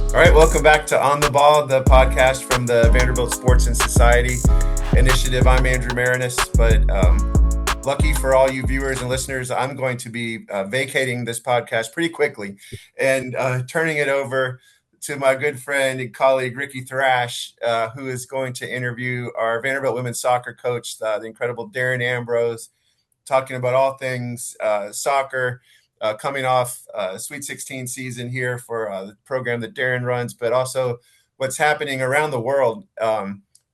All right, welcome back to On the Ball, the podcast from the Vanderbilt Sports and Society Initiative. I'm Andrew Maraniss, but lucky for all you viewers and listeners, I'm going to be vacating this podcast pretty quickly and turning it over to my good friend and colleague, Ricky Thrash, who is going to interview our Vanderbilt women's soccer coach, the incredible Darren Ambrose, talking about all things soccer, coming off Sweet 16 season here for the program that Darren runs, but also what's happening around the world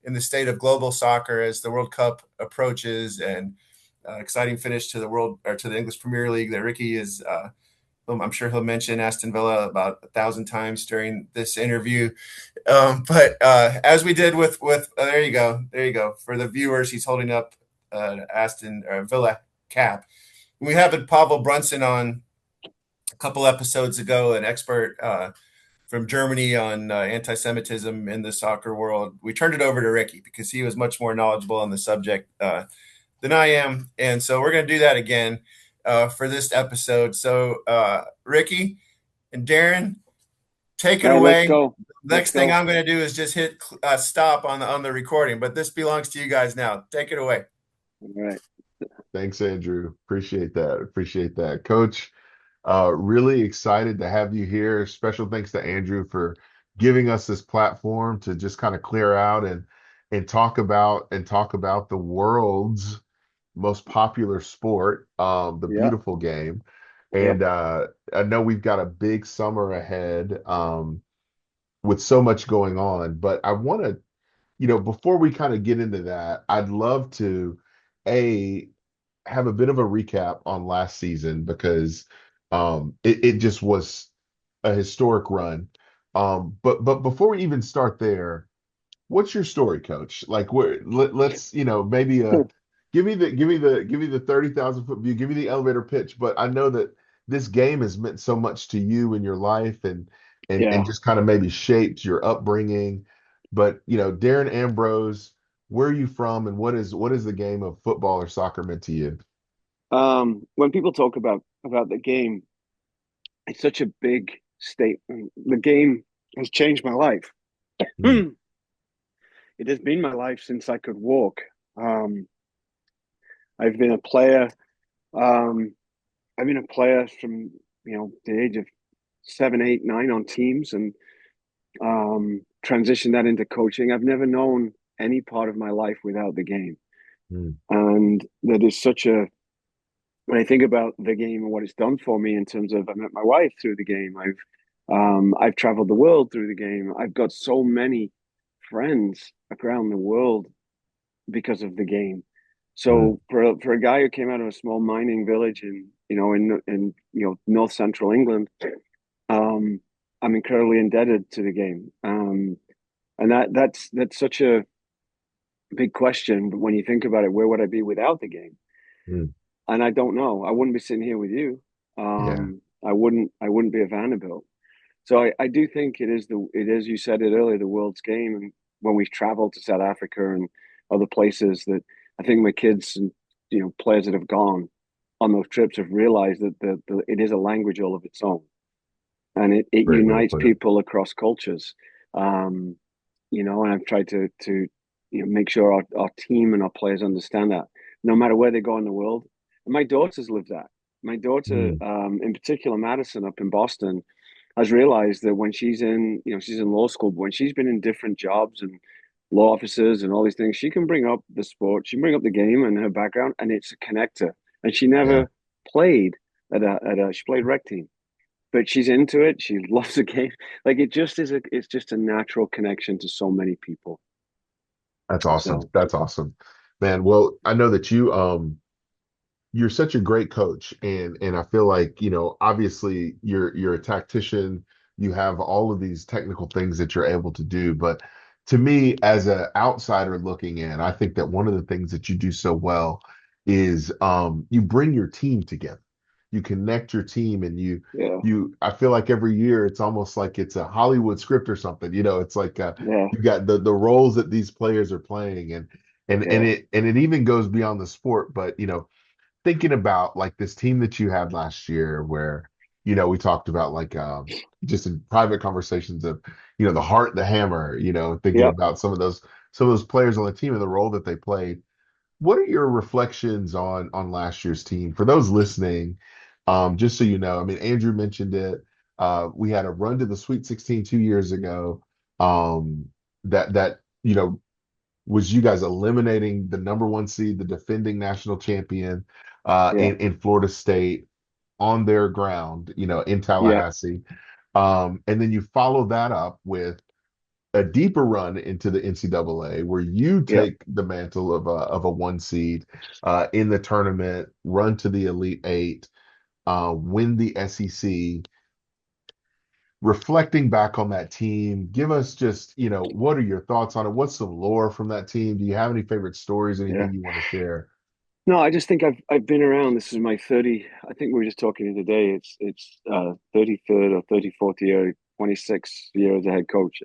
in the state of global soccer as the World Cup approaches, and exciting finish to the world or to the English Premier League that Ricky is. I'm sure he'll mention Aston Villa about 1,000 times during this interview. But as we did with there you go. For the viewers, he's holding up Aston Villa cap. We had Pavel Brunson on a couple episodes ago, an expert from Germany on anti-Semitism in the soccer world. We turned it over to Ricky because he was much more knowledgeable on the subject than I am. And so we're going to do that again for this episode. So Ricky and Darren, take it All right, let's away. go. Next thing I'm going to do is just hit stop on the recording, but this belongs to you guys now. Take it away. All right. Thanks, Andrew. Appreciate that. Appreciate that. Coach, really excited to have you here. Special thanks to Andrew for giving us this platform to just kind of clear out and talk about the world's most popular sport, the Yeah. beautiful game. Yep. And I know we've got a big summer ahead with so much going on, but I want to, before we kind of get into that, I'd love to a have a bit of a recap on last season because it just was a historic run. But before we even start there, what's your story, Coach? Like, let's maybe give me the 30,000 foot view, give me the elevator pitch. But I know that this game has meant so much to you in your life and Yeah. just kind of maybe shaped your upbringing. But Darren Ambrose, where are you from, and what is the game of football or soccer meant to you? When people talk about the game, it's such a big statement. The game has changed my life. Hmm. It has been my life since I could walk. Um, I've been a player. Um, I've been a player from the age of 7, 8, 9 on teams, and transitioned that into coaching. I've never known any part of my life without the game, Hmm. and that is such a when I think about the game and what it's done for me in terms of I met my wife through the game. I've traveled the world through the game. I've got so many friends around the world because of the game. Hmm. So for a guy who came out of a small mining village in north central England, um, I'm incredibly indebted to the game. And that's such a big question. But when you think about it, where would I be without the game? Hmm. And I don't know. I wouldn't be sitting here with you. Yeah. I wouldn't be a Vanderbilt. So I do think it is you said it earlier, the world's game. And when we've traveled to South Africa and other places, that I think my kids and players that have gone on those trips have realized that it is a language all of its own, and it Great way to unites put it. people across cultures. Um, and I've tried to make sure our team and our players understand that no matter where they go in the world. And my daughter's lived that. My daughter, Hmm. in particular, Madison up in Boston, has realized that when she's in law school, but when she's been in different jobs and law offices and all these things, she can bring up the sport, she can bring up the game and her background, and it's a connector. And she Yeah. never played she played rec team, but she's into it. She loves the game. Like it's just a natural connection to so many people. That's awesome. So That's awesome, man. Well, I know that you're such a great coach, and I feel like obviously you're a tactician. You have all of these technical things that you're able to do, but to me, as an outsider looking in, I think that one of the things that you do so well is you bring your team together. You connect your team, and you yeah, you I feel like every year it's almost like it's a Hollywood script or something. It's like yeah, you got the roles that these players are playing, yeah, and it even goes beyond the sport, but thinking about like this team that you had last year where we talked about like just in private conversations of, the heart, the hammer, thinking Yep. about some of those players on the team and the role that they played. What are your reflections on last year's team? For those listening, just so you know, I mean, Andrew mentioned it. We had a run to the Sweet 16 2 years ago. That was you guys eliminating the number one seed, the defending national champion, Yeah. in Florida State on their ground, in Yeah. Tallahassee. And then you follow that up with a deeper run into the NCAA where you Yeah. take the mantle of a one seed in the tournament, run to the Elite Eight, win the SEC. Reflecting back on that team, give us just, what are your thoughts on it? What's some lore from that team? Do you have any favorite stories, Yeah. anything you want to share? No, I just think I've been around. This is my 30. I think we were just talking the other day. It's 33rd or 34th year, 26 year as a head coach.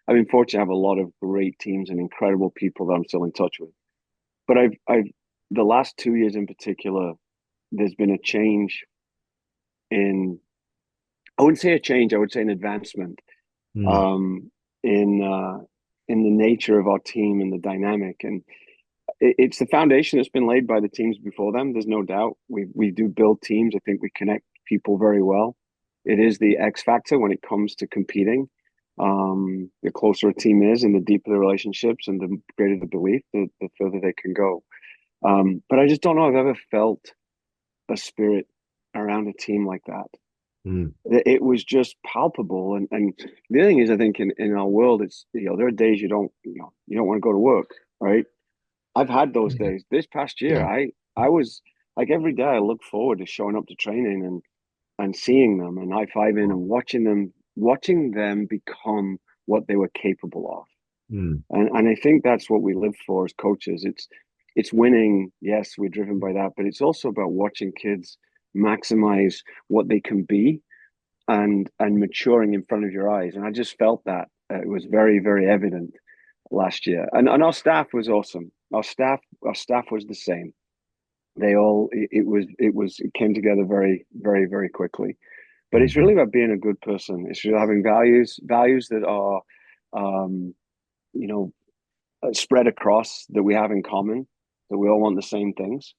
I've been fortunate to have a lot of great teams and incredible people that I'm still in touch with. But I've the last 2 years in particular, there's been a change in, I wouldn't say a change, I would say an advancement Mm, um, in the nature of our team and the dynamic. And it's the foundation that's been laid by the teams before them. There's no doubt. We do build teams. I think we connect people very well. It is the X factor when it comes to competing. The closer a team is, and the deeper the relationships, and the greater the belief, the further they can go. But I just don't know. I've ever felt a spirit around a team like that. mm, It was just palpable. And the other thing is, I think in our world, it's there are days you don't want to go to work, right? I've had those yeah, days. This past year, yeah, I was like every day I look forward to showing up to training and seeing them and high fiving wow, and watching them become what they were capable of. mm, And I think that's what we live for as coaches. It's winning. Yes, we're driven by that, but it's also about watching kids maximize what they can be and maturing in front of your eyes. And I just felt that it was very, very evident last year. And our staff was awesome. Our staff was the same. They all it came together very, very, very quickly. But it's really mhm, about being a good person. It's really having values that are um, you know, spread across, that we have in common, that we all want the same things.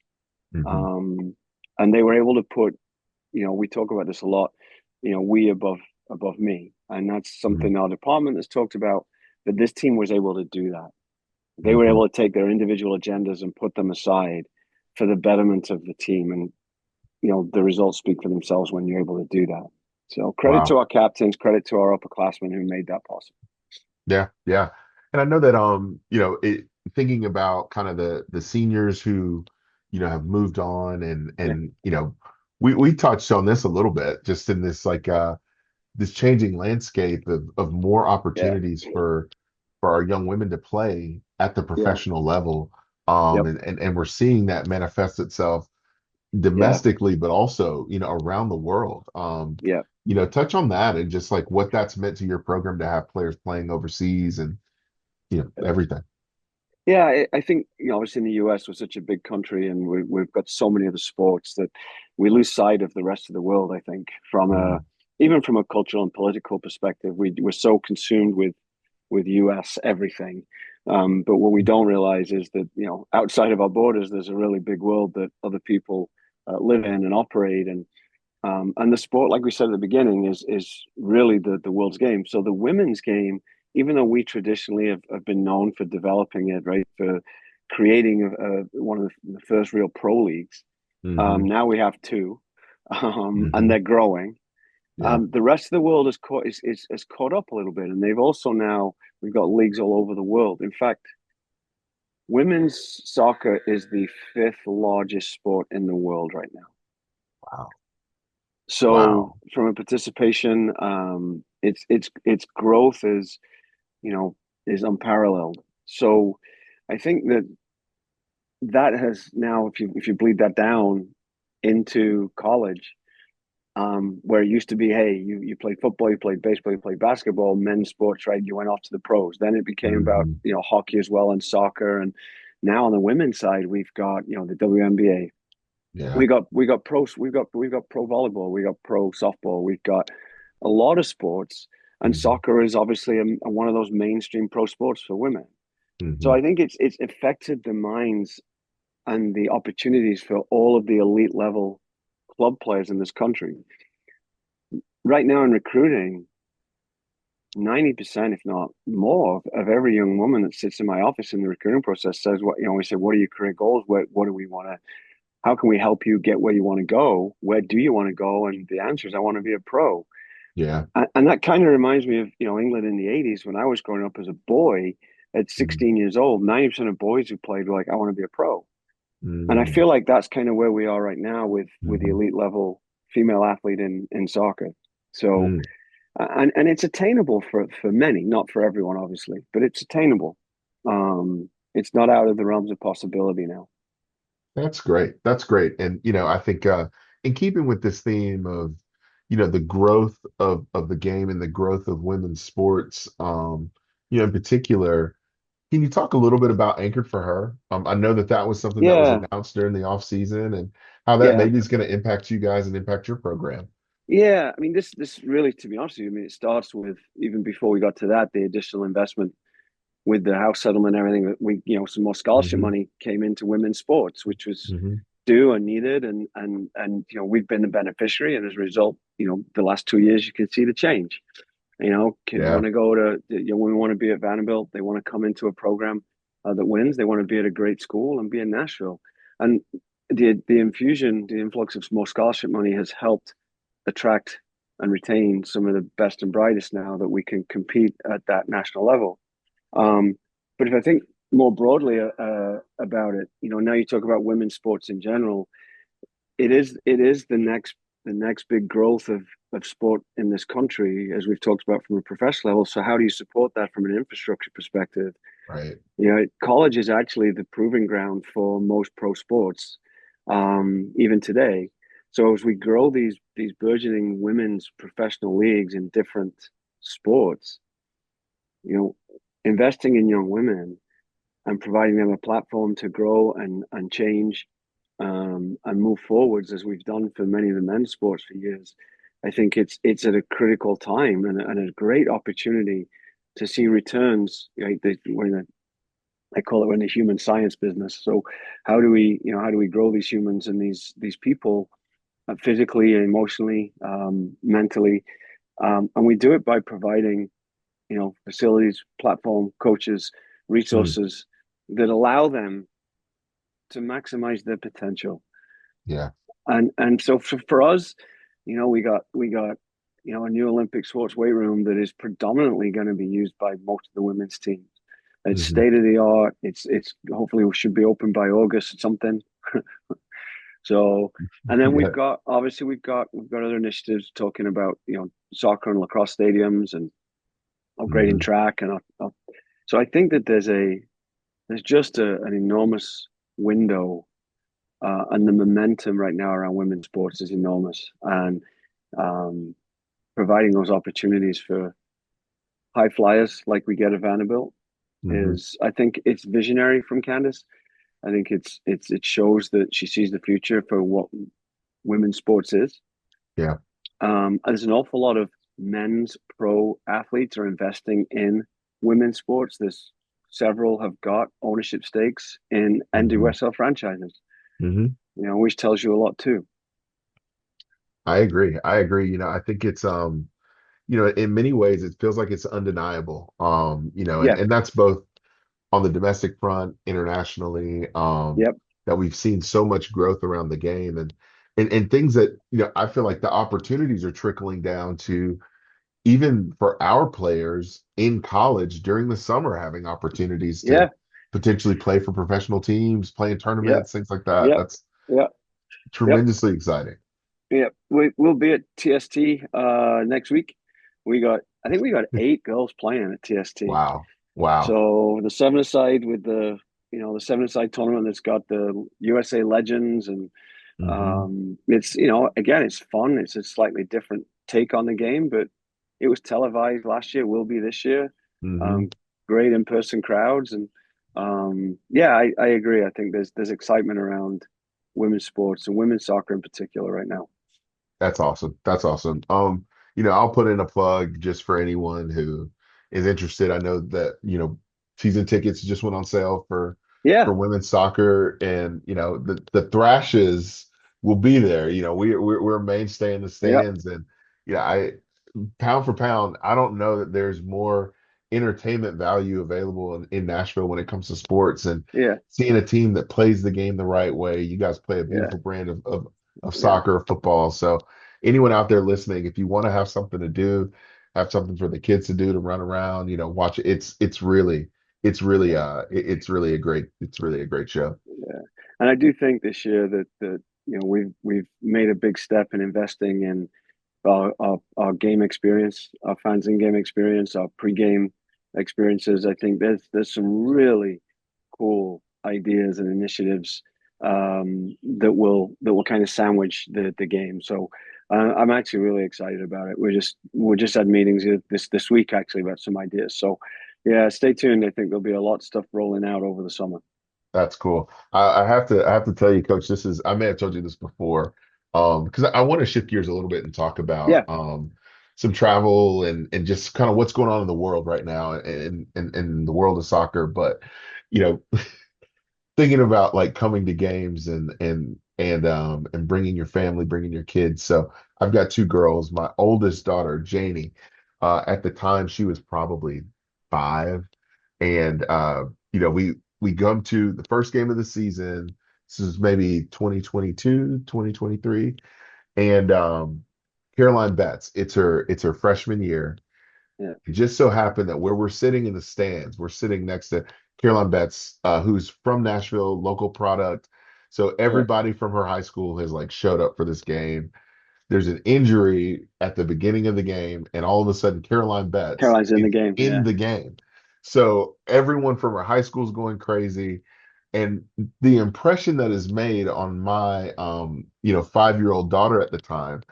mhm, Um, and they were able to put, we talk about this a lot, we above me. And that's mhm, something our department has talked about, that this team was able to do that. They were mhm. able to take their individual agendas and put them aside for the betterment of the team. And, the results speak for themselves when you're able to do that. So credit to Wow. our captains, credit to our upperclassmen who made that possible. Yeah, yeah. And I know that thinking about kind of the seniors who, have moved on and Yeah. we touched on this a little bit just in this like this changing landscape of more Yeah. opportunities for our young women to play at the Yeah. professional level. Yep. And we're seeing that manifest itself Yeah. domestically, but also, around the world. Yeah. Touch on that and just like what that's meant to your program to have players playing overseas and, everything. Yeah, I think obviously in the US we're such a big country, and we've got so many other sports that we lose sight of the rest of the world. I think from a Mm, even from a cultural and political perspective, we're so consumed with US everything. But what we don't realize is that outside of our borders, there's a really big world that other people live in and operate, and the sport, like we said at the beginning, is really the world's game. So the women's game, even though we traditionally have been known for developing it, right, for creating one of the first real pro leagues, hmm now we have two, and hmm they're growing. Yeah. The rest of the world is caught up a little bit, and they've also now we've got leagues all over the world. In fact, women's soccer is the fifth largest sport in the world right now. Wow. So Wow. from a participation, its growth you know is unparalleled. So I think that has now, if you bleed that down into college, where it used to be, hey, you played football, you played baseball, you played basketball, men's sports, right? You went off to the pros. Then it became about hmm hockey as well and soccer, and now on the women's side, we've got the WNBA, Yeah. We've got pro volleyball, we got pro softball, we've got a lot of sports, and Hmm. soccer is obviously one of those mainstream pro sports for women. So Hmm. I think it's affected the minds and the opportunities for all of the elite level club players in this country. Right now in recruiting, 90%, if not more, of every young woman that sits in my office in the recruiting process says, what, we say, what are your career goals? What do we want to, how can we help you get where you want to go? Where do you want to go? And the answer is, I want to be a pro. Yeah. And that kind of reminds me of, England in the 80s when I was growing up as a boy at Hmm. 16 years old. 90% of boys who played were like, I want to be a pro. And I Hmm. feel like that's kind of where we are right now with the Hmm. elite level female athlete in soccer. So, Hmm. and it's attainable for many, not for everyone, obviously, but it's attainable. It's not out of the realms of possibility now. That's great. That's great. And I think in keeping with this theme of, the growth of the game and the growth of women's sports, in particular, can you talk a little bit about Anchored for Her? I know that was something that was Yeah, announced during the off season and how that yeah. maybe is going to impact you guys and impact your program. Yeah, I mean, this really, to be honest with you, I mean, it starts with even before we got to that, the additional investment with the house settlement and everything that some more scholarship Hmm. money came into women's sports, which was Hmm. due and needed, and we've been the beneficiary, and as a result, the last 2 years you can see the change. Kids Yeah. want to go to, women want to be at Vanderbilt, they want to come into a program that wins, they want to be at a great school and be in Nashville, and the influx of more scholarship money has helped attract and retain some of the best and brightest now that we can compete at that national level. But if I think more broadly about it, now you talk about women's sports in general. It is the next big growth of sport in this country, as we've talked about from a professional level. So how do you support that from an infrastructure perspective? Right. College is actually the proving ground for most pro sports, even today. So as we grow these burgeoning women's professional leagues in different sports, you know, investing in young women and providing them a platform to grow and change, and move forwards as we've done for many of the men's sports for years. I think it's at a critical time and a great opportunity to see returns. I call it, we're in the human science business. So how do we grow these humans and these people, physically, emotionally, mentally, and we do it by providing facilities, platform, coaches, Mm. resources that allow them to maximize their potential. Yeah. And so for us, we got a new Olympic sports weight room that is predominantly going to be used by most of the women's teams. It's Hmm. state of the art. It's hopefully we should be open by August or something. So, and then we've Yeah. got obviously we've got other initiatives talking about soccer and lacrosse stadiums and upgrading Hmm. track so I think that there's just an enormous window, and the momentum right now around women's sports is enormous, and um, providing those opportunities for high flyers like we get at Vanderbilt Hmm. is, I think, it's visionary from Candace. I think it shows that she sees the future for what women's sports is. Yeah. There's an awful lot of men's pro athletes are investing in women's sports. There's several have got ownership stakes in Hmm. NWSL franchises. Hmm. Which tells you a lot too. I agree. I agree. I think it's in many ways it feels like it's undeniable. And Yeah. that's both on the domestic front, internationally, Yep. that we've seen so much growth around the game and things that, I feel like the opportunities are trickling down to even for our players in college during the summer having opportunities to Yeah. potentially play for professional teams, play in Yep. tournaments, things like that. Yep. That's Yep. Yep. tremendously exciting. Yep. We'll be at TST next week. I think we got 8 girls playing at TST. Wow. Wow. So the seven-a-side with the seven-a-side tournament that's got the USA legends, and Hmm. it's again, it's fun. It's a slightly different take on the game, but it was televised last year, will be this year. Hmm. Um, Great in-person crowds, and yeah, I agree. I think there's excitement around women's sports and women's soccer in particular right now. That's awesome. That's awesome. I'll put in a plug just for anyone who is interested. I know that, season tickets just went on sale Yeah, for women's soccer, and the Thrashes will be there. We're a mainstay in the yeah, stands, and I pound for pound, I don't know that there's more entertainment value available in Nashville when it comes to sports, and yeah, seeing a team that plays the game the right way. You guys play a yeah, beautiful brand of yeah, soccer, football. So anyone out there listening, if you want to have something to do, have something for the kids to do, to run around, watch it. yeah, It's really a great show. yeah. And I do think this year that we've made a big step in investing in our game experience, our fans in game experience, our pre-game experiences. I think there's some really cool ideas and initiatives that will kind of sandwich the game. So I'm actually really excited about it. We just had meetings this week actually about some ideas. So yeah, stay tuned. I think there'll be a lot of stuff rolling out over the summer. That's cool. I have to tell you, Coach, I may have told you this before, because I want to shift gears a little bit and talk about Yeah, some travel and just kind of what's going on in the world right now and the world of soccer. But you know, thinking about like coming to games and bringing your family, bringing your kids. So I've got two girls. My oldest daughter, Janie, at the time she was probably 5, and we come to the first game of the season. This is maybe 2022, 2023, and Caroline Betts. It's her freshman year. yeah, It just so happened that where we're sitting in the stands, we're sitting next to Caroline Betts, who's from Nashville, local product. So yeah. everybody from her high school has like showed up for this game. There's an injury at the beginning of the game, and all of a sudden Caroline Betts Caroline's in the is game. in Yeah, the game. So everyone from her high school is going crazy. And the impression that is made on my 5-year-old daughter at the time,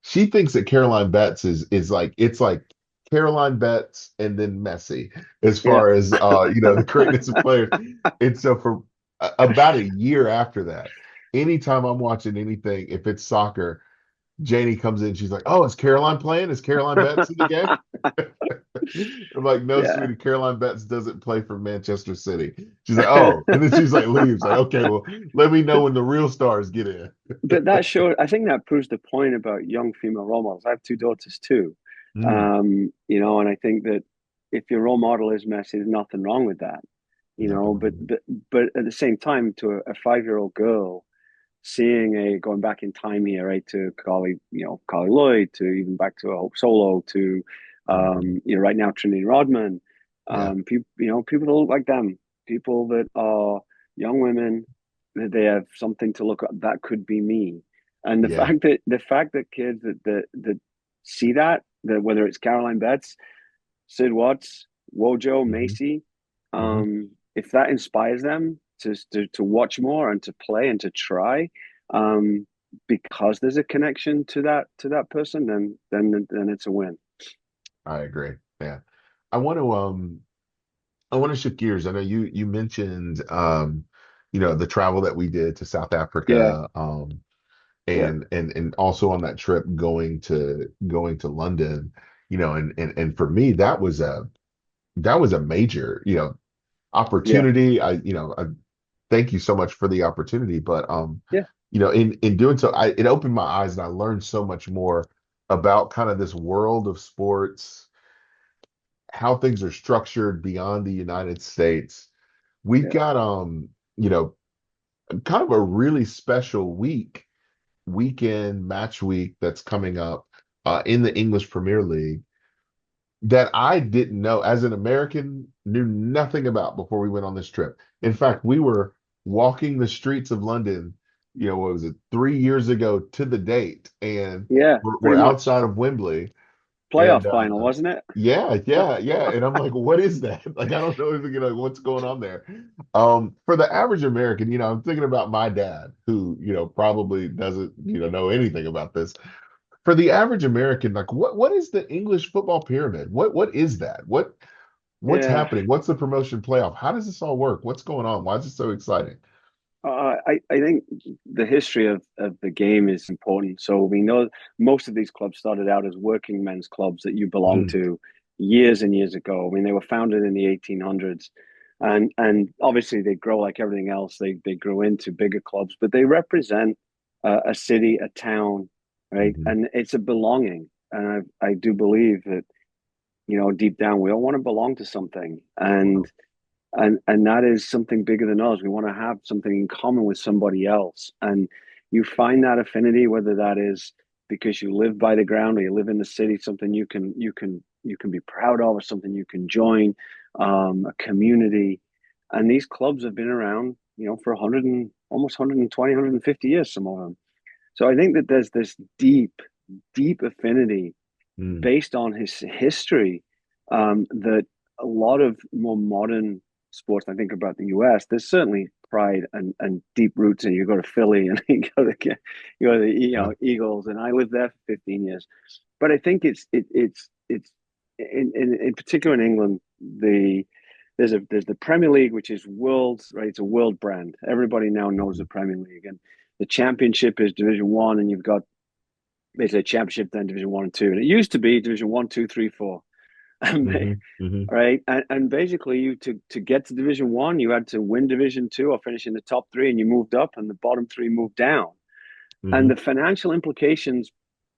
she thinks that Caroline Betts is like, it's like Caroline Betts and then Messi as yeah, far as the greatness of players. And so for about a year after that, anytime I'm watching anything, if it's soccer, Janie comes in, she's like, "Oh, is Caroline playing? Is Caroline Betts in the game?" I'm like, "No, yeah. sweetie, Caroline Betts doesn't play for Manchester City." She's like, "Oh," and then she's like, leaves. Like, okay, well, let me know when the real stars get in. But I think that proves the point about young female role models. I have two daughters too. Mm, And I think that if your role model is Messi, there's nothing wrong with that. nothing But wrong with but at the same time, to a 5-year-old girl, seeing going back in time here, right, to Carly Lloyd, to even back to Hope Solo, to it. Mhm. right now Trinity Rodman, Yeah, people that look like them, people that are young women, that they have something to look at that could be me, and yeah. the fact that kids that see that whether it's Caroline Betts, Sid Watts, Wojo, Hmm. Macy, Hmm. if that inspires them to watch more and to play and to try, um, because there's a connection to that person, then it's a win. I agree. Yeah, I want to um I want to shift gears. I know you mentioned the travel that we did to South Yeah, Africa, yeah, and also on that trip going to London, and for me that was a major yeah, opportunity. I thank you so much for the opportunity, but yeah, in doing so, it opened my eyes and I learned so much more about kind of this world of sports, how things are structured beyond the United States. We've yeah, got kind of a really special weekend match week that's coming up in the English Premier League that I didn't know, as an American, knew nothing about before we went on this trip. In fact, we were walking the streets of London, what was it, 3 years ago to the date, and yeah. we're Pretty much outside of Wembley, and playoff final, wasn't it? yeah, yeah, yeah. And I'm like, what is that? Like, I don't know, what's going on there. For the average American, I'm thinking about my dad, who, probably doesn't, know anything about this. For the average American, like what is the English football pyramid? What is that? What's Yeah. happening? What's the promotion playoff? How does this all work? What's going on? Why is it so exciting? I think the history of the game is important. So we know most of these clubs started out as working men's clubs that you belong Mm, to years and years ago. I mean, they were founded in the 1800s, and obviously they grow like everything else. They grew into bigger clubs, but they represent a city, a town, right? mhm. And it's a belonging. And I do believe that, deep down we all want to belong to something, Wow. and that is something bigger than us. We want to have something in common with somebody else, and you find that affinity, whether that is because you live by the ground or you live in the city, something you can be proud of, or something you can join, a community. And these clubs have been around, for 100 and almost 120, 150 years, some of them. So I think that there's this deep affinity Mm, based on his history, that a lot of more modern sports, I think about the US, there's certainly pride and deep roots. And you go to Philly and you go to the yeah. Eagles, and I lived there for 15 years. But I think it's in particular in England, there's the Premier League, which is world, right? It's a world brand. Everybody now knows the Mhm, Premier League, and the Championship is Division One, and you've got basically Championship, then Division One and Two, and it used to be Division One, Two, Three, Four. mhm, mhm, Right, and basically, you to get to Division One, you had to win Division Two or finish in the top three, and you moved up, and the bottom three moved down. And mhm. the financial implications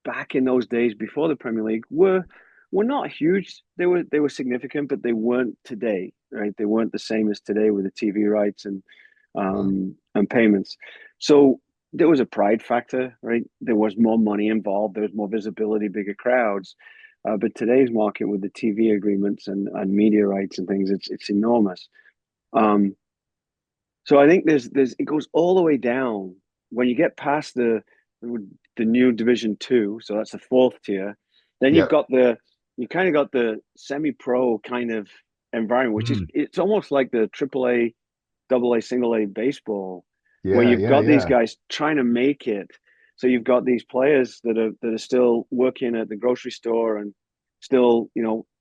back in those days before the Premier League were not huge. They were significant, but they weren't today, right? They weren't the same as today with the TV rights Wow. and payments. So there was a pride factor, right? There was more money involved. There was more visibility, bigger crowds. But today's market with the TV agreements and media rights and things, it's enormous. Um, so I think there's it goes all the way down when you get past the new Division Two, so that's the fourth tier. Then Yep. you kind of got the semi-pro kind of environment, which is Mm. it's almost like the triple A, double A, single A baseball, where Yeah, you've yeah, got these yeah. guys trying to make it. So you've got these players that are still working at the grocery store and still,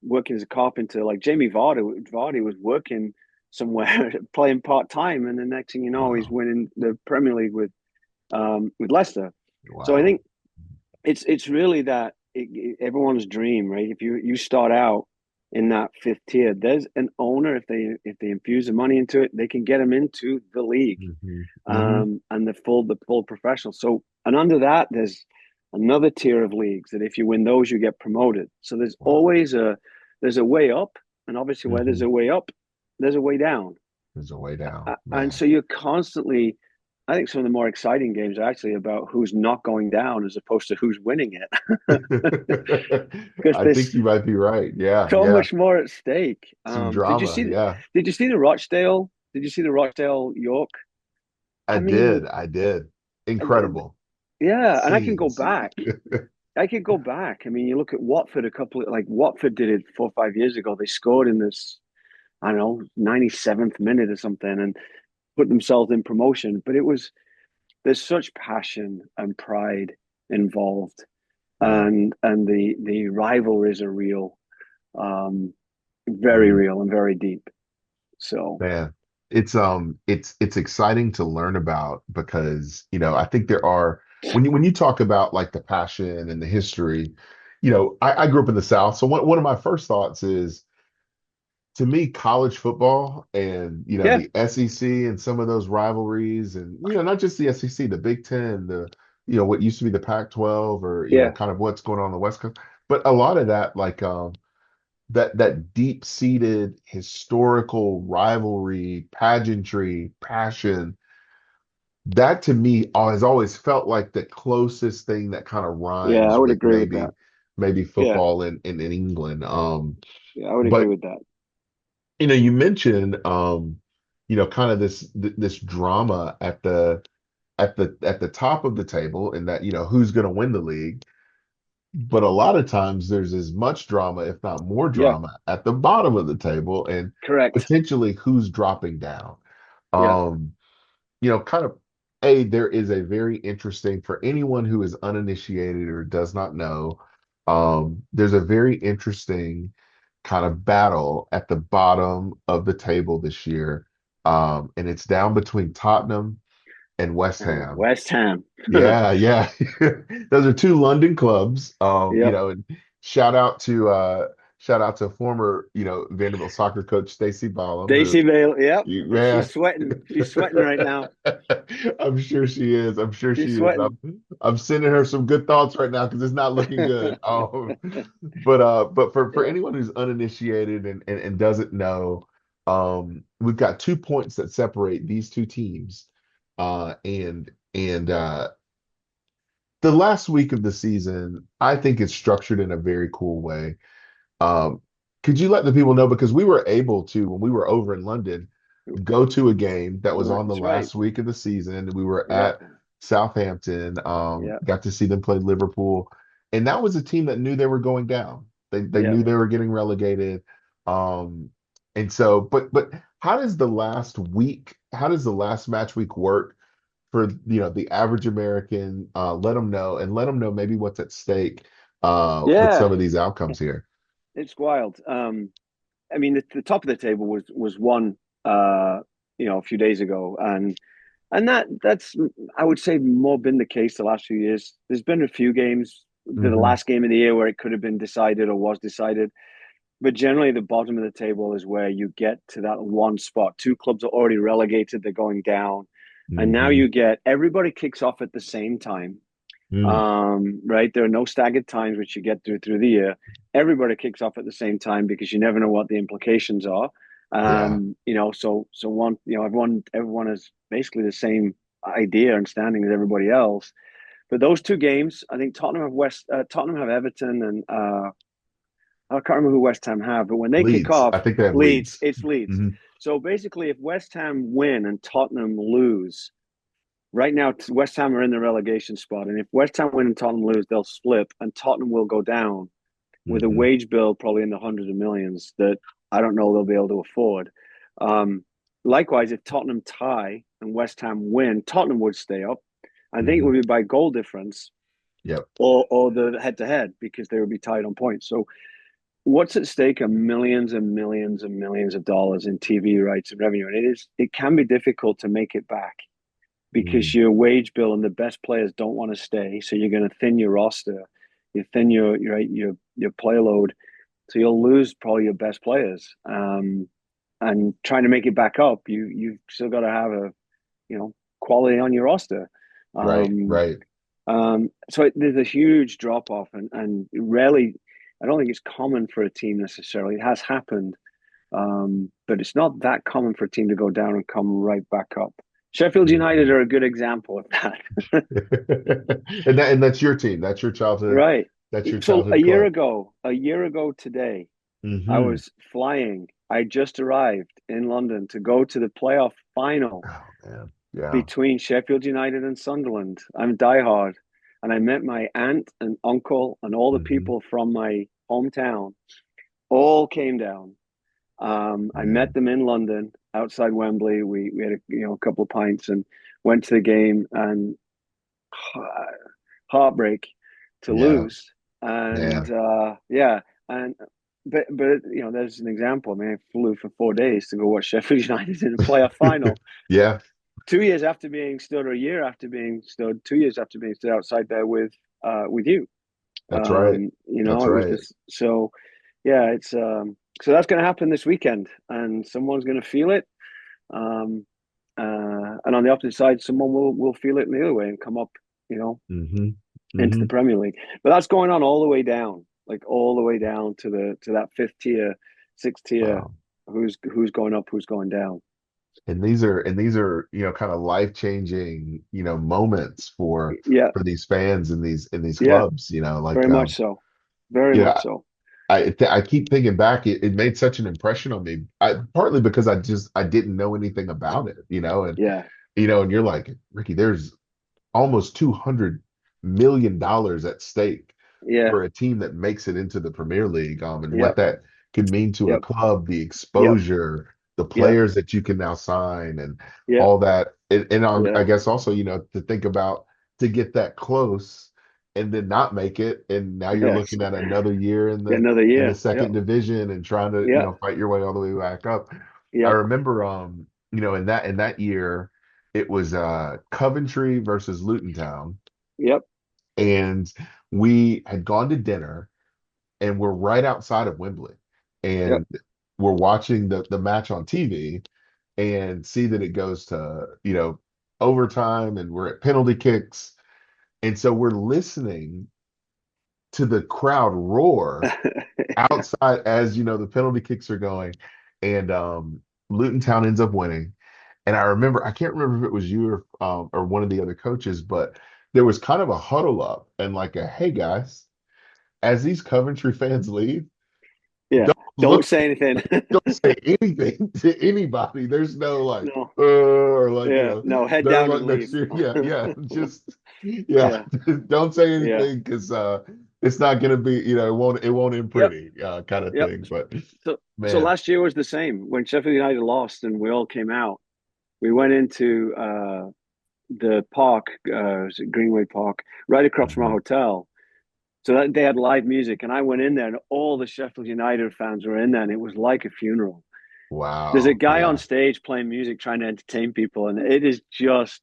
working as a carpenter. Like Jamie Vardy was working somewhere playing part time, and the next thing you know, he's Wow. winning the Premier League with Leicester. So I Wow. think it's really that everyone's dream, right? If you start out in that fifth tier, there's an owner, if they infuse the money into it, they can get them into the league, Hmm. Hmm. and the full professional. So, and under that, there's another tier of leagues that if you win those, you get promoted. So Wow. there's a way up, and obviously where there's Hmm. a way up, there's a way down. There's a way down, And man. so you're constantly, I think some of the more exciting games are actually about who's not going down as opposed to who's winning it. Because I think there's you might be right. Yeah, so yeah. much more at stake. Some drama. Yeah. Did you see the Rochdale? Did you see the Rochdale York? I I mean, did. I did. uh, Incredible yeah, and I can go scenes. back. I could go back. I mean, you look at Watford, like Watford did it 4 or 5 years ago. They scored in this, I don't know, 97th minute or something, and put themselves in promotion. But there's such passion and pride involved, Yeah. and the rivalries are real, um, very Mm. real and very deep. So Man, it's exciting to learn about because, I think there are when you talk about like the passion and the history, I grew up in the South. So one of my first thoughts is to me, college football and yeah, the SEC and some of those rivalries and not just the SEC, the Big Ten, the what used to be the Pac-12 or yeah, kind of what's going on the West Coast. But a lot of that like that deep-seated historical rivalry, pageantry, passion, that to me has always felt like the closest thing that kind of yeah. I rhymes would with agree with that. maybe Yeah, football in England. yeah, I would agree But with that. you mentioned kind of this drama at the top of the table and that who's going to win the league. But a lot of times there's as much drama, if not more Yeah, drama, at the bottom of the table and correct. potentially who's dropping down. Yeah, Um, kind of there is a very interesting for anyone who is uninitiated or does not know, there's a very interesting kind of battle at the bottom of the table this year. And it's down between Tottenham. and West and Ham. West Ham. Yeah, yeah. Those are two London clubs. Yep. And shout out to shout out to former, Vanderbilt soccer coach Stacey Ballum, who Daisy Vale. Yep. man. She's sweating. She's sweating right now. I'm sure she is. I'm sure She's she is. sweating. I'm sending her some good thoughts right now because it's not looking good. But for Yeah. anyone who's uninitiated and doesn't know, we've got 2 points that separate these two teams. And the last week of the season, I think it's structured in a very cool way. Um, could you let the people know? Because we were able to, when we were over in London, go to a game that was on the That's right. last week of the season. We were Yeah. at Southampton, Yeah. got to see them play Liverpool. And that was a team that knew they were going down. They Yeah. knew they were getting relegated. Um, and so, but how does the last week, how does the last match week work for the average American? Let them know maybe what's at stake with some Yeah. of these outcomes here. It's wild. I mean, the top of the table was won, a few days ago, and that's I would say more been the case the last few years. There's been a few games, the Hmm. last game of the year where it could have been decided or was decided, but generally the bottom of the table is where you get to that one spot. Two clubs are already relegated; they're going down, and now Hmm. you get everybody kicks off at the same time. Mm. Right, there are no staggered times which you get through the year. Everybody kicks off at the same time because you never know what the implications are. Yeah. So one, everyone has basically the same idea and standing as everybody else. But those two games, I think Tottenham have Everton, and I can't remember who West Ham have. But when they kick Leeds. I off, think they have Leeds, Leeds. it's Leeds. Hmm. So basically, if West Ham win and Tottenham lose, right now, West Ham are in the relegation spot, and if West Ham win and Tottenham lose, they'll split, and Tottenham will go down with a Hmm. wage bill probably in the hundreds of millions that I don't know they'll be able to afford. Um, Likewise, if Tottenham tie and West Ham win, Tottenham would stay up. I think it would Hmm. be by goal difference Yep. or the head to head because they would be tied on points. So what's at stake are millions and millions and millions of dollars in TV rights and revenue, and it can be difficult to make it back because Mm. your wage bill and the best players don't want to stay. So you're going to thin your roster, you thin your player load. So you'll lose probably your best players. And trying to make it back up, you've still got to have a quality on your roster. Right. Um, Right. there's a huge drop off, and rarely, I don't think it's common for a team necessarily. It has happened, but it's not that common for a team to go down and come right back up. Sheffield United Mhm. are a good example of that. And that's your team. That's your childhood. Right. That's your So childhood club. a year ago today, I Hmm. was flying. I just arrived in London to go to the playoff final Oh man. Yeah. between Sheffield United and Sunderland. I'm diehard. And I met my aunt and uncle and all the Hmm. people from my hometown all came down. I met Man. them in London outside Wembley. We had a couple of pints and went to the game, and heartbreak to Yeah. lose. And Man. yeah, and but there's an example. I mean, I flew for 4 days to go watch Sheffield United in a playoff final. Yeah. 2 years after being stood, or a year after being stood, 2 years after being stood outside there with you. That's right. That's It was right. just so. Yeah, it's so that's going to happen this weekend, and someone's going to feel it. Um, and on the opposite side, someone will feel it in the other way and come up, you know, Hmm. into Hmm. the Premier League. But that's going on all the way down, like all the way down to that fifth tier, sixth tier. Wow. Who's going up, who's going down. And these are, kind of life-changing, moments Yeah, for these fans in these yeah, clubs, very like much so, very much yeah, so. I keep thinking back, it made such an impression on me. Partly because I didn't know anything about it, Yeah, and you're like, Ricky, there's almost $200 million at stake yeah, for a team that makes it into the Premier League, and what yep, that could mean to a yep, club, the yep, exposure, the yep, players that you can now sign, and yep, all that. And yeah. I guess also, to think about to get that close and then not make it, and now you're Yes, looking at another year another in the year. second Yep, division and trying to, yep, fight your way all the way back up. I yep, remember, in that year. it was Coventry versus Luton Town, Yep. and we had gone to dinner, and we're right outside of Wembley, Yep. and we're watching the match on TV, and see that it goes to, overtime, and we're at penalty kicks, and so we're listening to the crowd roar outside as the penalty kicks are going, and Luton Town ends up winning. And I remember, I can't remember if it was you or one of the other coaches, but there was kind of a huddle up and like a, hey guys, as these Coventry fans leave, Yeah. don't Don't look, say anything. don't say anything to anybody. There's no like, No. or like, Yeah. No. Head better down luck and next leave. year. Yeah, yeah. Just yeah. Yeah. Don't say Yeah. anything because it's not gonna be, it won't end Yep. pretty, kind of Yep. thing. But So man, last year was the same. When Sheffield United lost and we all came out, we went into the park, was it Greenway Park, right across from our mhm. hotel. So that they had live music, and I went in there, and all the Sheffield United fans were in there, and it was like a funeral. There's a Wow, guy on yeah, stage playing music, trying to entertain people, and it is just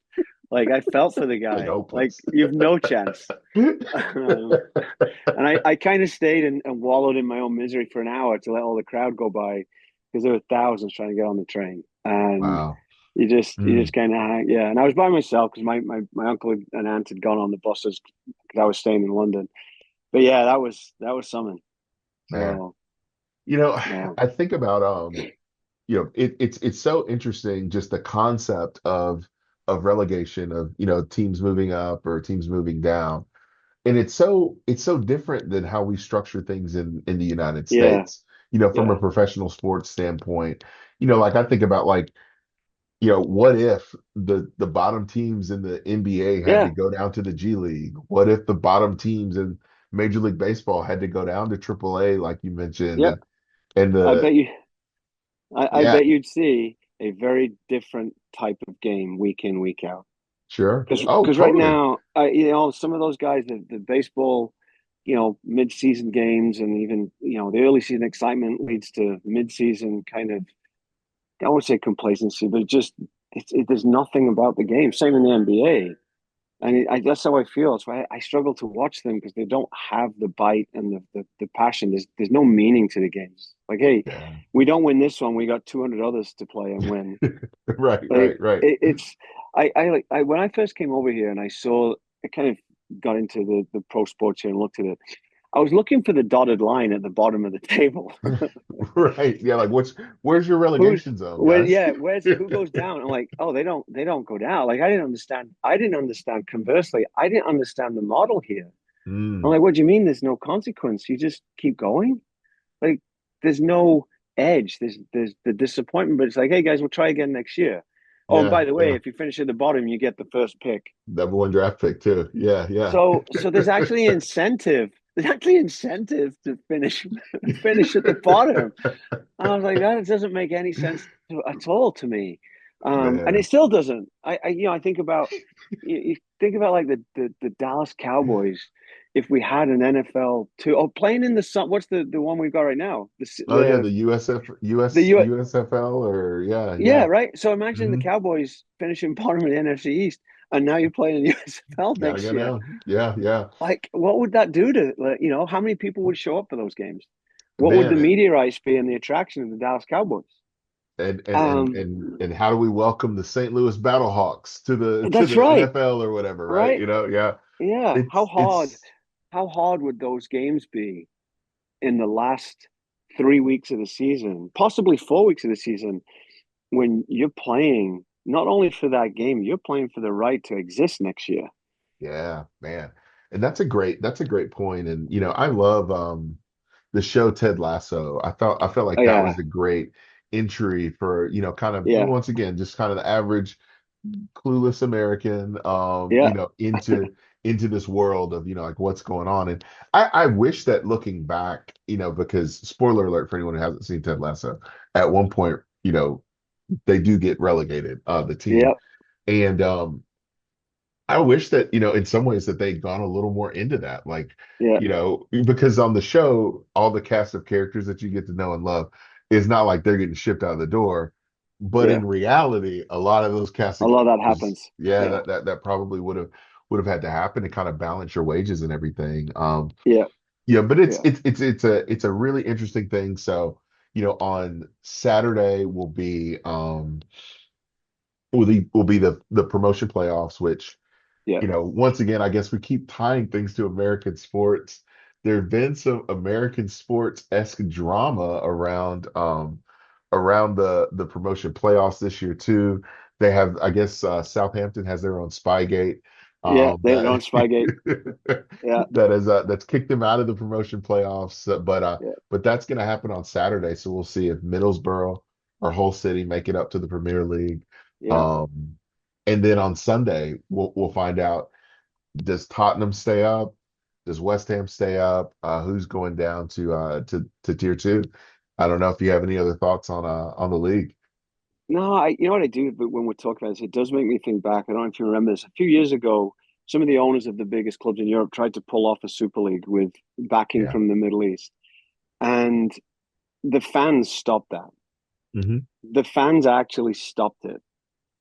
like I felt for the like guy. Like hopeless. you have no chance. Um, and I kind of stayed and wallowed in my own misery for an hour to let all the crowd go by because there were thousands trying to get on the train, and Wow. you just Mm, kind of yeah. And I was by myself because my uncle and aunt had gone on the buses because I was staying in London. But yeah, that was something. man. So You know, yeah, I think about it's so interesting just the concept of relegation, of teams moving up or teams moving down. And it's so different than how we structure things in the United yeah, States, from a yeah, professional sports standpoint. Like I think about like, what if the bottom teams in the NBA had to yeah, go down to the G League? What if the bottom teams in Major League Baseball had to go down to AAA, like you mentioned, yeah. and I the bet you. I yeah, bet you'd see a very different type of game week in, week out. sure. Oh, Because right totally. now, some of those guys, the baseball, mid-season games, and even the early season excitement leads to mid-season kind of, I won't say complacency, but there's nothing about the game. Same in the NBA. And that's how I feel. That's why I struggle to watch them because they don't have the bite and the passion. There's no meaning to the games. Like, hey, Yeah. we don't win this one, we got 200 others to play and win. Right, Like right, right. it's I when I first came over here and I kind of got into the pro sports here and looked at it. I was looking for the dotted line at the bottom of the table. Right. Yeah, like where's your Who's relegation zone, where? guys? Yeah, who goes down? I'm like, oh, they don't go down. Like I didn't understand. Conversely, I didn't understand the model here. I'm Mm, like, what do you mean? There's no consequence. You just keep going. Like there's no edge. There's the disappointment, but it's like, hey guys, we'll try again next year. Oh, and yeah, by the way, yeah. if you finish at the bottom, you get the first pick. Number one draft pick too. Yeah, yeah. So there's actually incentive. There's actually incentive to finish at the bottom. I was like, that doesn't make any sense at all to me, and it Man. still doesn't. I think about you think about like the Dallas Cowboys. If we had an NFL two, oh, playing in the sun. What's the one we've got right now? Oh yeah, the USF The U. USFL, or yeah, Yeah, yeah. right. So imagine the Hmm. Cowboys finishing bottom of the NFC East, and now you're playing in the USFL Gotta next go year. down. Yeah, yeah. Like, what would that do to how many people would show up for those games? What would Man, the media rights be and the attraction of the Dallas Cowboys? Um, and how do we welcome the St. Louis Battlehawks to the to that's the right, NFL or whatever, right? right? Yeah. Yeah. How hard, It's how hard would those games be in the last 3 weeks of the season, possibly 4 weeks of the season, when you're playing not only for that game, you're playing for the right to exist next year. yeah, man. And that's a great point. And I love the show Ted Lasso. I felt Oh like that yeah, was a great entry for, kind of yeah, once again, just kind of the average clueless American, yeah, into this world of, like what's going on. And I wish that looking back, because spoiler alert for anyone who hasn't seen Ted Lasso, at one point, they do get relegated, the team. yeah, And I wish that, in some ways that they'd gone a little more into that. Like, yeah, because on the show, all the cast of characters that you get to know and love is not like they're getting shipped out of the door. but Yeah. in reality, a lot of those A casting lot of that couches, happens. yeah, Yeah. that probably would have had to happen to kind of balance your wages and everything. Yeah. Yeah, but it's Yeah. it's it's it's a really interesting thing. So, on Saturday will be the promotion playoffs, which, Yeah. once again, I guess we keep tying things to American sports. There have been some American sports-esque drama around the promotion playoffs this year too. They have, I guess, Southampton has their own Spygate, Yeah. They're that on Spygate. Yeah. that's kicked them out of the promotion playoffs. Yeah. But that's going to happen on Saturday, so we'll see if Middlesbrough or Hull City make it up to the Premier League. Yeah. Um, and then on Sunday, we'll find out, does Tottenham stay up? Does West Ham stay up? Who's going down to tier two? I don't know if you have any other thoughts on the league. No, you know what I do, but when we're talking about this, it does make me think back. I don't know if you remember this. A few years ago, some of the owners of the biggest clubs in Europe tried to pull off a Super League with backing Yeah. from the Middle East. And the fans stopped that. Hmm. The fans actually stopped it.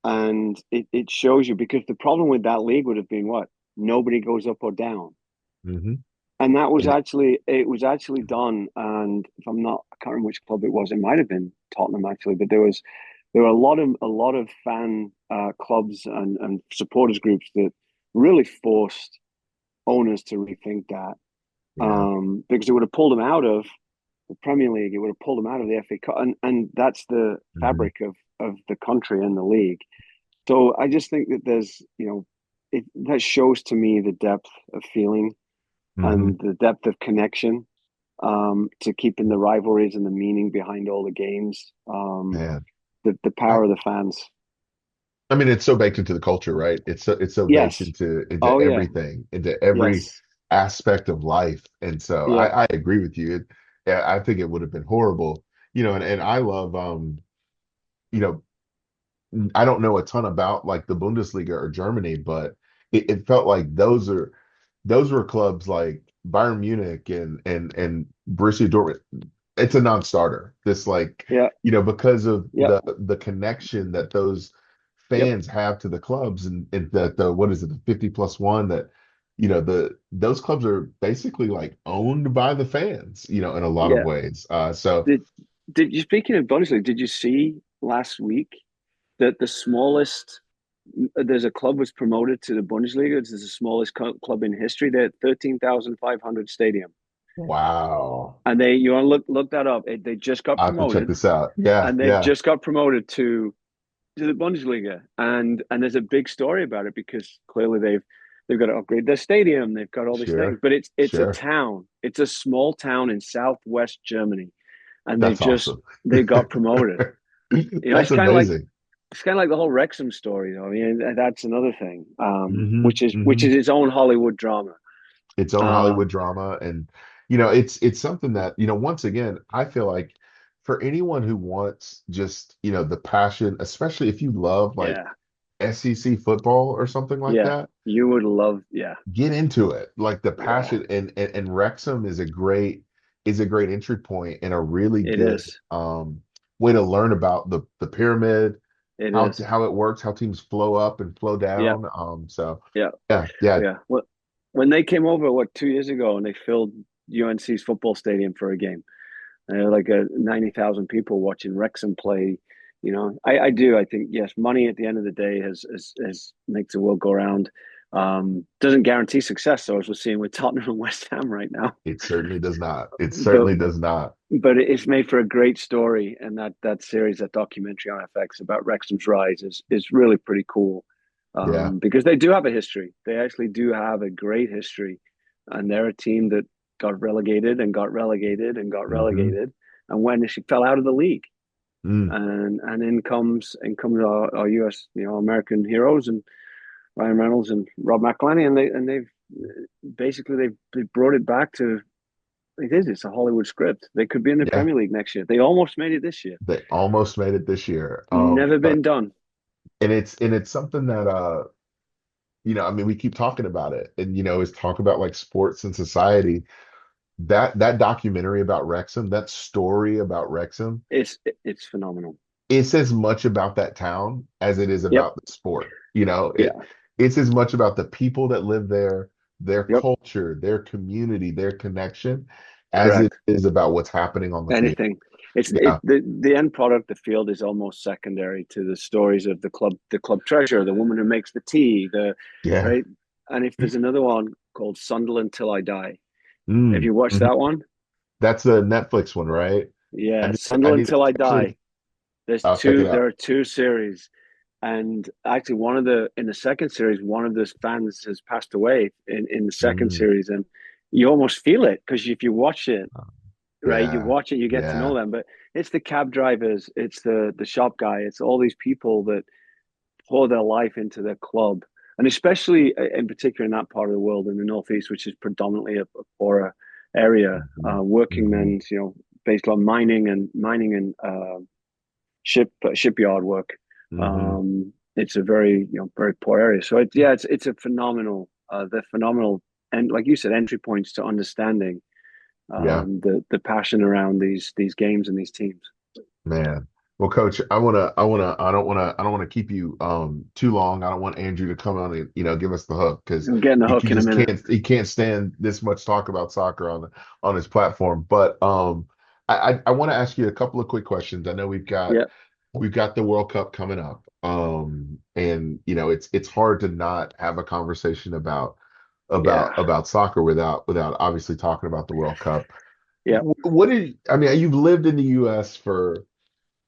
And it shows you, because the problem with that league would have been what? Nobody goes up or down. Hmm. And that was And actually, it was actually done. And if I'm not, I can't remember which club it was. It might have been Tottenham actually, but there were a lot of fan clubs and supporters groups that really forced owners to rethink that, yeah. because it would have pulled them out of the Premier League. It would have pulled them out of the FA Cup, and that's the Hmm. fabric of the country and the league. So I just think that that shows to me the depth of feeling Hmm. and the depth of connection, to keeping the rivalries and the meaning behind all the games. Man, The I, power of the fans. I mean, it's so baked into the culture, right? It's so baked Yes. into Oh yeah. everything, into every Yes. aspect of life. And so Yeah. I agree with you. Yeah, I think it would have been horrible, and I love, you know, I don't know a ton about like the Bundesliga or Germany, but it felt like those were clubs like Bayern Munich and Borussia Dortmund. It's a non-starter. This, like, Yeah. because of Yep. the connection that those Yep. fans have to the clubs, and that the what is it, the 50 plus one, that those clubs are basically like owned by the fans, in a lot of Yeah. ways. So Did did you, speaking of Bundesliga, did you see last week that the smallest there's a club was promoted to the Bundesliga. It's the smallest club in history. They're at 13,500 stadium. wow. And you want to look that up. They just got I have to check promoted, this out. Yeah, and they've yeah, just got promoted to the Bundesliga, and there's a big story about it because clearly they've got to upgrade their stadium. They've got all these things, sure, but it's a sure. town. It's a small town in southwest Germany, and That's awesome. they got promoted. That's amazing. It's kind of like the whole Wrexham story, though. I mean, that's another thing, Hmm. which is Hmm. its own Hollywood drama. Its own Hollywood Um, drama. And it's something that, once again, I feel like, for anyone who wants just, the passion, especially if you love like yeah, SEC football or something like yeah, that, you would love, yeah, get into it. Like, the yeah, passion, and Wrexham is a great entry point, and a really it good is, way to learn about the pyramid, it how is, how it works, how teams flow up and flow yeah, down. So yeah. yeah, yeah, Yeah. Well, when they came over, 2 years ago, and they filled UNC's football stadium for a game, and there were like 90,000 people watching Wrexham play. I do. I think, yes, money at the end of the day has makes the world go round. Doesn't guarantee success, though, as we're seeing with Tottenham and West Ham right now. it certainly does not. It But certainly does not. but it's made for a great story, and that series, that documentary on FX about Wrexham's rise is really pretty cool, Yeah. because they do have a history. They actually do have a great history, and they're a team that got relegated and got relegated and got Hmm. relegated, and when she fell out of the league, Mm. and in comes our US, American heroes, and Ryan Reynolds and Rob McElhenney, and they've basically they've brought it back to it is. It's a Hollywood script. They could be in the Yeah. Premier League next year. They almost made it this year. They almost made it this year. Never been done. And it's something that, I mean, we keep talking about it, and, is talk about like sports and society. That documentary about Wrexham, that story about Wrexham, It's phenomenal. it's as much about that town as it is Yep. about the sport. You know, Yeah. it's as much about the people that live there, their Yep. culture, their community, their connection, as it Correct. is about what's happening on the field. Anything. It's Yeah, the end product, the field is almost secondary to the stories of the club treasurer, the woman who makes the tea, the yeah. right. And if there's another one called Sunderland Till I Die, have Mm, you watched mhm. that one? That's a Netflix one, right? Yeah, I Sunderland need to Till I actually. Die. There's I'll check it two. out. There are two series, and actually, one of the in the second series, one of the fans has passed away in the second Mm, series, and you almost feel it because if you watch it, right, you yeah, watch it, you get to know yeah. them. But it's the cab drivers, it's the shop guy, it's all these people that pour their life into their club, and especially in particular in that part of the world in the northeast, which is predominantly a poorer area, Mhm, working mhm. men, based on mining and shipyard work. Hmm. It's a very very poor area. So it's a phenomenal they're phenomenal, and like you said, entry points to understanding Yeah, the passion around these games and these teams. man. Well, Coach, I don't wanna keep you too long. I don't want Andrew to come on and give us the hook because I'm getting the he hook in a minute. he can't stand this much talk about soccer on his platform. But I want to ask you a couple of quick questions. I know Yeah, we've got the World Cup coming up, and it's hard to not have a conversation yeah, about soccer without obviously talking about the World Cup. yeah. What did I mean? You've lived in the U.S. for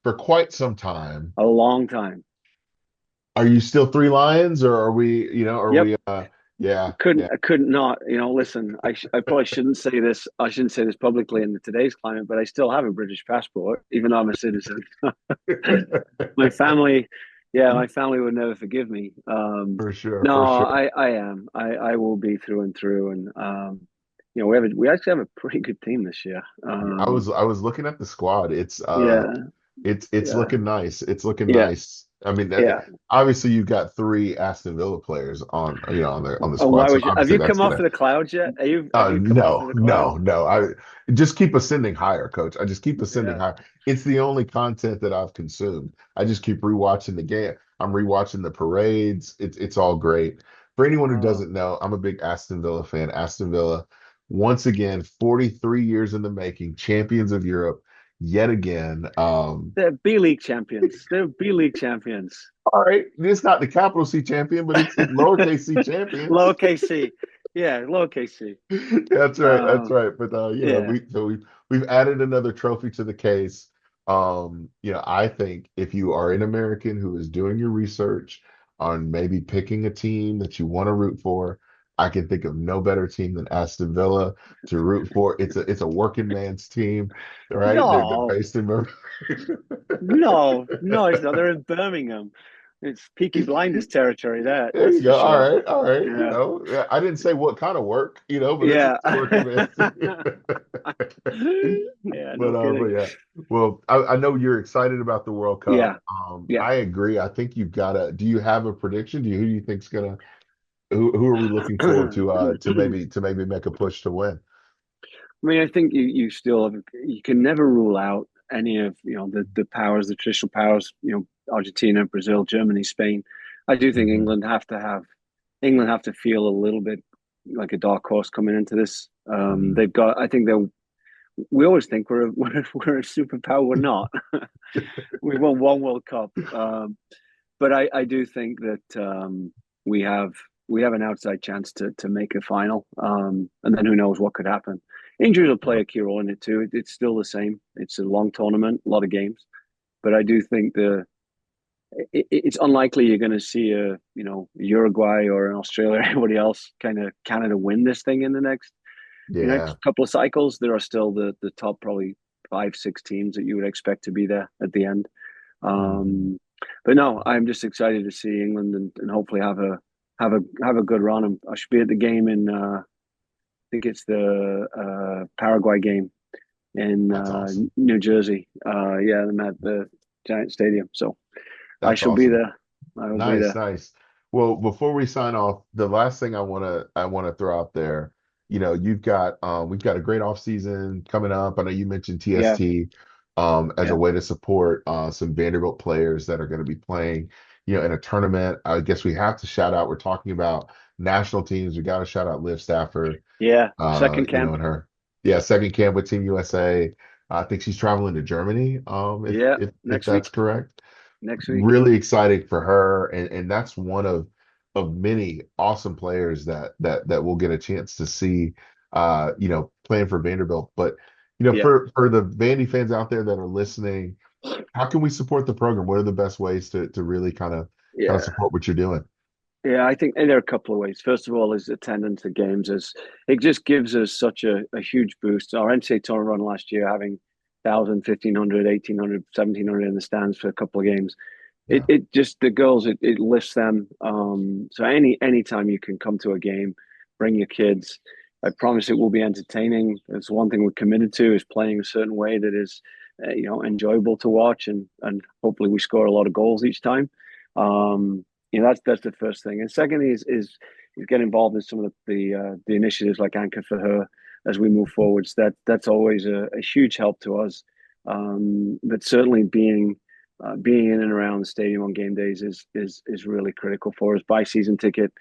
quite some time. A long time. Are you still Three Lions, or are we? Are Yep. we? Yeah, yeah. I couldn't not. Listen, I probably shouldn't say this. I shouldn't say this publicly in today's climate, but I still have a British passport, even though I'm a citizen. My family, yeah, my family would never forgive me. For sure, No, for sure. I am. I will be through and through, and we actually have a pretty good team this year. I was looking at the squad. Yeah, It's yeah, looking nice. It's looking yeah, nice. I mean, yeah. obviously you've got three Aston Villa players on the Oh, squad, so have obviously you that's come off gonna. of the clouds yet? Have you come off of No, the clouds? no, no. I just keep ascending higher, coach. I just keep ascending Yeah. higher. It's the only content that I've consumed. I just keep rewatching the game. I'm rewatching the parades. It's all great. For anyone who Oh, doesn't know, I'm a big Aston Villa fan. Aston Villa, once again, 43 years in the making, champions of Europe, yet again. they're B League champions. They're B League champions. All right, it's not the capital C champion, but it's lowercase c champions. Lowercase c. Yeah, lowercase c. That's right. That's Um, right. But yeah. we've added another trophy to the case. I think if you are an American who is doing your research on maybe picking a team that you want to root for, I can think of no better team than Aston Villa to root for. It's a working man's team, right? They're No, based in no, it's not. They're in Birmingham. It's Peaky Blinders territory. There That's you for go. All sure. right, all right. Yeah, Yeah, I didn't say what kind of work, but yeah, it's working man. yeah. No But kidding. yeah. Well, I know you're excited about the World Cup. Yeah, yeah. I agree. I think you've got to. Do you have a prediction? Who do you think's gonna? Who are we looking forward to maybe make a push to win? I mean, I think you still you can never rule out any of the powers, the traditional powers. Argentina, Brazil, Germany, Spain. I do think Hmm. England have to feel a little bit like a dark horse coming into this. Hmm. They've got. I think they'll. We always think we're a superpower. We're not. We won one World Cup, but I do think that we have we have an outside chance to make a final, and then who knows what could happen. Injuries will play a key role in it too. It's still the same. It's a long tournament, a lot of games, but I do think it's unlikely you're going to see a Uruguay or an Australia or anybody else kind of Canada win this thing in the next Yeah. couple of cycles. There are still the top probably 5 6 teams that you would expect to be there at the end. Hmm. Um, but no, I'm just excited to see England and hopefully have a good run. I should be at the game in I think it's the Paraguay game in That's awesome. New Jersey. Yeah, I'm at the Giant Stadium, so I That's shall be awesome. there. I will be Nice, there. nice. Well, before we sign off, the last thing I wanna throw out there, we've got a great off season coming up. I know you mentioned Yeah, TST. as a Yeah, way to support some Vanderbilt players that are going to be playing, in a tournament. I guess we have to shout out. We're talking about national teams. We got to shout out Liv Stafford, yeah. Second camp. and her, yeah, second camp with Team USA. I think she's traveling to Germany, if Yeah, if next that's week. correct. Next week. Really exciting for her, and that's one of many awesome players that we'll get a chance to see, playing for Vanderbilt. But Yeah, for the Vandy fans out there that are listening, how can we support the program? What are the best ways to really kind of yeah. support what you're doing? Yeah, I think there are a couple of ways. First of all, is attendance at games. Is it just gives us such a huge boost. Our NCAA tournament run last year, having 1,000, 1,500, 1,800, 1,700 in the stands for a couple of games. Yeah. It just the girls, it lifts them. So any time you can come to a game, bring your kids. I promise it will be entertaining. It's one thing we're committed to is playing a certain way that is, enjoyable to watch, and hopefully we score a lot of goals each time. That's the first thing. And secondly is get involved in some of the initiatives like Anchor for Her as we move forwards. That's always a huge help to us. But certainly being in and around the stadium on game days is really critical for us. Buy season ticket,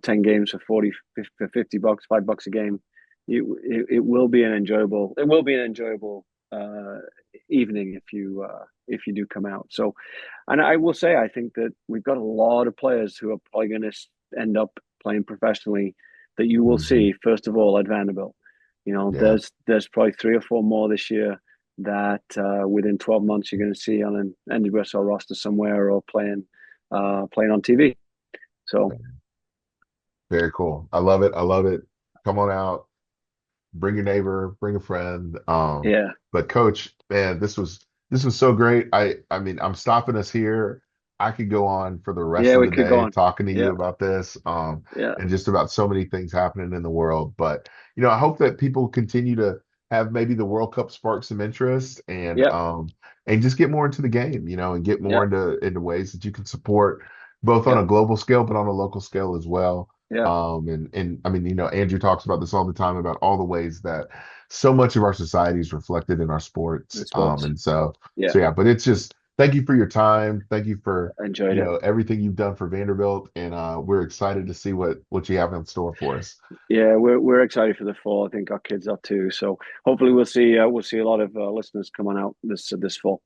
10 games for 50 bucks, $5 a game. It will be an enjoyable evening if you do come out. So, and I will say, I think that we've got a lot of players who are probably going to end up playing professionally that you will Mhm. see, first of all, at Vanderbilt. Yeah. There's probably three or four more this year that within 12 months you're going to see on an NWSL roster somewhere or playing on TV. So Very cool. I love it. I love it. Come on out. Bring your neighbor, bring a friend. yeah, But Coach, man, this was so great. I mean, I'm stopping us here. I could go on for the rest yeah, of we the could go day on. talking to you Yeah, about this, yeah, and just about so many things happening in the world. But I hope that people continue to have maybe the World Cup spark some interest, yeah, and just get more into the game, and get yeah, more into ways that you can support both on yeah, a global scale, but on a local scale as well. yeah. And I mean, Andrew talks about this all the time about all the ways that so much of our society is reflected in our sports. In sports. And so, Yeah, so yeah, but it's just thank you for your time. Thank you for, enjoyed it. everything you've done for Vanderbilt. And we're excited to see what you have in store for us. Yeah, we're excited for the fall. I think our kids are too. So hopefully we'll see a lot of listeners come on out this fall.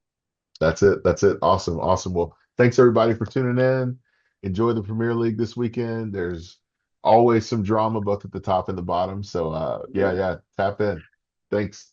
That's it. That's it. Awesome. Awesome. Well, thanks everybody for tuning in. Enjoy the Premier League this weekend. There's always some drama both at the top and the bottom. So yeah, Yeah. yeah, tap in. Thanks.